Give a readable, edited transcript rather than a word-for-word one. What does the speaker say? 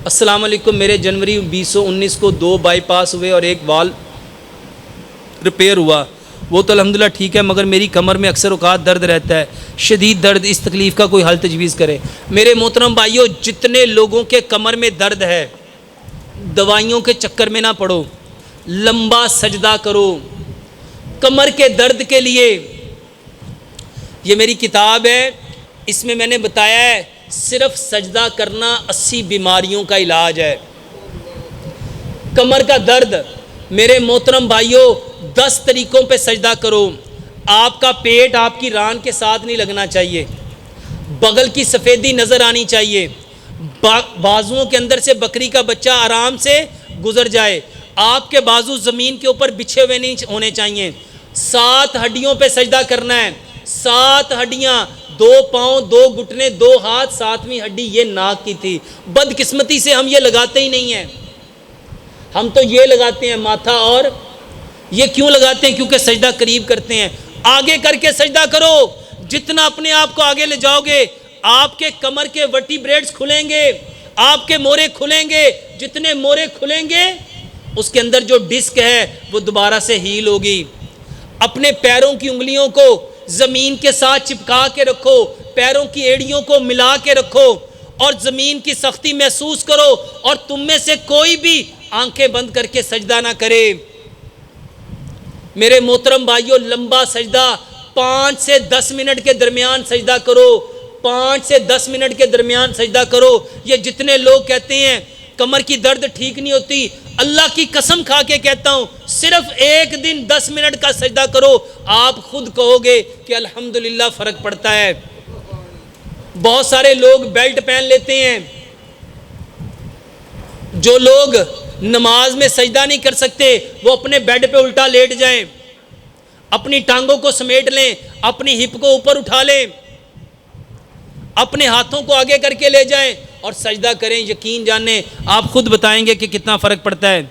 अस्सलाम वालेकुम। मेरे जनवरी 2019 को 2 बाईपास हुए और एक वाल रिपेयर हुआ। वो तो अल्हम्दुलिल्लाह ठीक है, मगर मेरी कमर में अक्सर औकात दर्द रहता है, शदीद दर्द। इस तकलीफ़ का कोई हल तजवीज़ करे। मेरे मोहतरम भाइयों, जितने लोगों के कमर में दर्द है, दवाइयों के चक्कर में ना पड़ो, लंबा सजदा करो कमर के दर्द के लिए। ये मेरी किताब है, इसमें मैंने बताया है सिर्फ सजदा करना 80 बीमारियों का इलाज है। कमर का दर्द, मेरे मोहतरम भाइयों, 10 तरीक़ों पे सजदा करो। आपका पेट आपकी रान के साथ नहीं लगना चाहिए, बगल की सफ़ेदी नज़र आनी चाहिए, बाजुओं के अंदर से बकरी का बच्चा आराम से गुजर जाए, आपके बाजू ज़मीन के ऊपर बिछे हुए नहीं होने चाहिए। 7 हड्डियों पे सजदा करना है, 7 हड्डियाँ, 2 पाँव, 2 घुटने, 2 हाथ, 7वीं हड्डी ये नाक की थी। बदकिस्मती से हम ये लगाते ही नहीं हैं। हम तो ये लगाते हैं माथा, और ये क्यों लगाते हैं? क्योंकि सजदा करीब करते हैं। आगे करके सजदा करो। जितना अपने आप को आगे ले जाओगे, आपके कमर के वर्टिब्रेट्स खुलेंगे, आपके मोरे खुलेंगे। जितने मोरे खुलेंगे, उसके अंदर जो डिस्क है वो दोबारा से हील होगी। अपने पैरों की उंगलियों को ज़मीन के साथ चिपका के रखो, पैरों की एड़ियों को मिला के रखो और ज़मीन की सख्ती महसूस करो। और तुम में से कोई भी आंखें बंद करके सजदा ना करे। मेरे मोहतरम भाइयों, लंबा सजदा 5 से 10 मिनट के दरमियान सजदा करो। 5 से 10 मिनट के दरमियान सजदा करो। ये जितने लोग कहते हैं कमर की दर्द ठीक नहीं होती, अल्लाह की कसम खा के कहता हूँ, सिर्फ एक दिन 10 मिनट का सजदा करो, आप खुद कहोगे कि अल्हम्दुलिल्लाह फ़र्क पड़ता है। बहुत सारे लोग बेल्ट पहन लेते हैं। जो लोग नमाज में सजदा नहीं कर सकते, वो अपने बेड पे उल्टा लेट जाएं, अपनी टांगों को समेट लें, अपनी हिप को ऊपर उठा लें, अपने हाथों को आगे करके ले जाएं और सजदा करें। यकीन जाने आप खुद बताएंगे कि कितना फ़र्क पड़ता है।